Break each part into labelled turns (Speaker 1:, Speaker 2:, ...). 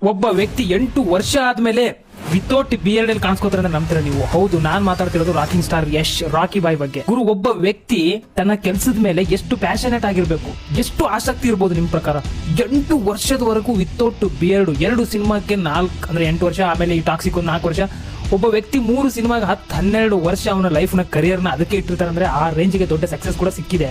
Speaker 1: ಒಬ್ಬ ವ್ಯಕ್ತಿ 8 ವರ್ಷ ಆದ್ಮೇಲೆ ವಿತೌಟ್ ಬಿಯರ್ಡ್ ಅಲ್ಲಿ ಕಾಣಿಸ್ಕೋತಾರೆ ಅಂತ ನಂಬ್ತೀರಾ ನೀವು? ಹೌದು, ನಾನ್ ಮಾತಾಡ್ತಿರೋದು ರಾಕಿಂಗ್ ಸ್ಟಾರ್ ಯಶ್ ರಾಕಿ ಬಾಯ್ ಬಗ್ಗೆ. ಗುರು, ಒಬ್ಬ ವ್ಯಕ್ತಿ ತನ್ನ ಕೆಲಸದ ಮೇಲೆ ಎಷ್ಟು ಪ್ಯಾಷನೇಟ್ ಆಗಿರ್ಬೇಕು, ಎಷ್ಟು ಆಸಕ್ತಿ ಇರ್ಬೋದು ನಿಮ್ ಪ್ರಕಾರ? 8 ವರ್ಷದವರೆಗೂ ವಿತೌಟ್ ಬಿಯರ್ಡ್, 2 ಸಿನಿಮಾಕ್ಕೆ 4 ಅಂದ್ರೆ 8 ವರ್ಷ, ಆಮೇಲೆ ಈ ಟಾಕ್ಸಿಕ್ 4 ವರ್ಷ. ಒಬ್ಬ ವ್ಯಕ್ತಿ 3 ಸಿನಿಮಾಗೆ 10-12 ವರ್ಷ ಅವನ ಲೈಫ್ ನ ಕರಿಯರ್ ನ ಅದಕ್ಕೆ ಇಟ್ಟಿರ್ತಾರೆ ಅಂದ್ರೆ ಆ ರೇಂಜ್ಗೆ ದೊಡ್ಡ ಸಕ್ಸಸ್ ಕೂಡ ಸಿಕ್ಕಿದೆ.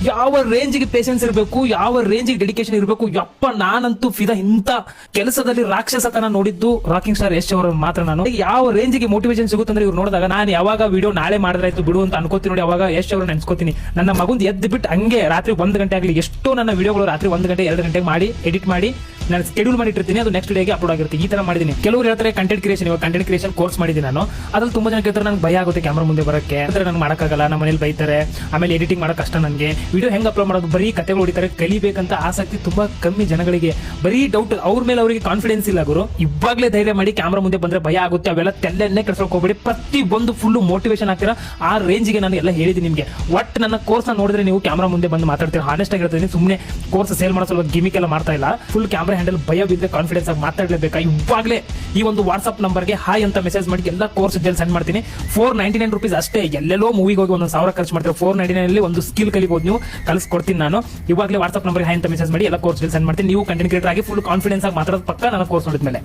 Speaker 1: ಯಾವ ರೇಂಜ್ಗೆ ಪೇಷನ್ಸ್ ಇರಬೇಕು, ಯಾವ ರೇಂಜ್ಗೆ ಡೆಡಿಕೇಶನ್ ಇರಬೇಕು. ಯಪ್ಪ, ನಾನಂತೂ ಫಿದಾ. ಇಂತ ಕೆಲಸದಲ್ಲಿ ರಾಕ್ಷಸತನ ನೋಡಿದ್ದು ರಾಕಿಂಗ್ ಸ್ಟಾರ್ ಯಶ್ ಅವರ ಮಾತ್ರ. ನಾನು ಯಾವ ರೇಂಜ್ಗೆ ಮೋಟಿವೇಶನ್ ಸಿಗುತ್ತೆ ಅಂದ್ರೆ ಇವ್ರು ನೋಡಿದಾಗ ನಾನು ಯಾವಾಗ ವಿಡಿಯೋ ನಾಳೆ ಮಾಡಿದ್ರಾಯ್ತು ಬಿಡು ಅಂತ ಅನ್ಕೋತೀನಿ ನೋಡಿ, ಅವಾಗ ಯಶ್ ಅವರು ನೆನ್ಸ್ಕೋತೀನಿ. ನನ್ನ ಮಗುಂದು ಎದ್ದು ಬಿಟ್ಟು ಹಂಗೆ ರಾತ್ರಿ 1 ಗಂಟೆ ಆಗಲಿ, ಎಷ್ಟೋ ನನ್ನ ವಿಡಿಯೋಗಳು ರಾತ್ರಿ 1 ಗಂಟೆ 2 ಗಂಟೆಗೆ ಮಾಡಿ ಎಡಿಟ್ ಮಾಡಿ ನಾನು ಶೆಡ್ಯೂಲ್ ಮಾಡಿಟ್ಟಿರ್ತೀನಿ, ಅದು ನೆಕ್ಸ್ಟ್ ಡೇಗೆ ಅಪ್ಲೋಡ್ ಆಗಿರುತ್ತೆ. ಈ ತರ ಮಾಡಿದ್ದೀನಿ. ಕೆಲವರು ಹೇಳ್ತಾರೆ ಕಂಟೆಂಟ್ ಕ್ರಿಯೇಷನ್, ಇವಾಗ ಕಂಟೆಂಟ್ ಕ್ರಿಯೇಷನ್ ಕೋರ್ಸ್ ಮಾಡಿದ್ದೀನಿ ನಾನು. ಅದ್ರಲ್ಲಿ ತುಂಬಾ ಜನ ಕೇಳ್ತಾರೆ ನನಗೆ ಭಯ ಆಗುತ್ತೆ ಕ್ಯಾಮ್ರಾ ಮುಂದೆ ಬರಕ್ಕೆ, ಅಂದ್ರೆ ನನಗೆ ಮಾಡಕ್ಕಾಗಲ್ಲ, ನಮ್ಮ ಮನೇಲಿ ಬೈತಾರೆ, ಆಮೇಲೆ ಎಡಿಟಿಂಗ್ ಮಾಡಕ್ ಕಷ್ಟ ನನಗೆ, ವಿಡಿಯೋ ಹೆಂಗ್ ಅಪ್ಲೋಡ್ ಮಾಡೋದು, ಬರೀ ಕಥೆಗಳು ಹೊಡಿತಾರೆ, ಕಲಿಬೇಕಂತ ಆಸಕ್ತಿ ತುಂಬಾ ಕಮ್ಮಿ ಜನಗಳಿಗೆ, ಬರೀ ಡೌಟ್, ಅವ್ರ ಮೇಲೆ ಅವರಿಗೆ ಕಾನ್ಫಿಡೆನ್ಸ್ ಇಲ್ಲ. ಗುರು, ಇವಾಗಲೇ ಧೈರ್ಯ ಮಾಡಿ, ಕ್ಯಾಮ್ರಾ ಮುಂದೆ ಬಂದ್ರೆ ಭಯ ಆಗುತ್ತೆ, ಅವೆಲ್ಲ ತೆಲ್ಲೆನ್ನೇ ಕೆಡ್ಸೋಕೆ ಹೋಗ್ಬೇಡಿ. ಪ್ರತಿ ಒಂದು ಫುಲ್ ಮೋಟಿವೇಶನ್ ಆಗ್ತೀರಾ. ಆ ರೇಂಜ್ಗೆ ನಾನು ಎಲ್ಲ ಹೇಳಿದ್ದೀನಿ ನಿಮಗೆ. ಒಟ್ಟು ನನ್ನ ಕೋರ್ಸ್ ನೋಡಿದ್ರೆ ನೀವು ಕ್ಯಾಮ್ರಾ ಮುಂದೆ ಬಂದು ಮಾತಾಡ್ತೀರಾ. ಹಾನೆಸ್ಟ್ ಆಗಿರ್ತೀನಿ, ಸುಮ್ಮನೆ ಕೋರ್ಸ್ ಸೇಲ್ ಮಾಡೋ ಸ್ವಲ್ಪ ಗಿಮಿಕ್ ಎಲ್ಲ ಮಾಡ್ತಾ ಇಲ್ಲ. ಫುಲ್ ಕ್ಯಾಮ್ರಾ ಹ್ಯಾಂಡಲ್ ಭಯ ಬಿದ್ದರೆ ಕಾನ್ಫಿಡೆನ್ಸ್ ಆಗಿ ಮಾತಾಡಲೇಬೇಕಾ. ಇವಾಗಲೇ ಈ ಒಂದು ವಾಟ್ಸ್ಆಪ್ ನಂಬರ್ಗೆ ಹಾಯ್ ಅಂತ ಮೆಸೇಜ್ ಮಾಡಿ ಎಲ್ಲ ಕೋರ್ಸ್ ಡೀಟೇಲ್ ಸೆಂಡ್ ಮಾಡ್ತೀನಿ. 499 rupees ಅಷ್ಟೇ. ಎಲ್ಲೆಲ್ಲೋ ಮೂವಿಗೆ ಹೋಗಿ 1,000 ಖರ್ಚು ಮಾಡ್ತೀರಾ, 499 ಒಂದು ಸ್ಕಿಲ್ ಕಲಿಬಹುದು ನೀವು, ಕಲಿಸ್ಕೊಡ್ತೀನಿ ನಾನು. ಇವಾಗಲೇ ವಾಟ್ಸ್ಆಪ್ ನಂಬರ್ಗೆ ಹಾಯ್ ಅಂತ ಮೆಸೇಜ್ ಮಾಡಿ ಎಲ್ಲ ಕೋರ್ಸ್ ಡೀಟೇಲ್ ಸೆಂಡ್ ಮಾಡ್ತೀನಿ. ನೀವು ಕಂಟೆಂಟ್ ಕ್ರಿಯೇಟರ್ ಆಗಿ ಫುಲ್ ಕಾನ್ಫಿಡೆನ್ಸ್ ಆಗಿ ಮಾತಾಡೋದು ಪಕ್ಕ ನನ್ನ ಕೋರ್ಸ್ ನೋಡಿದ್ಮೇಲೆ.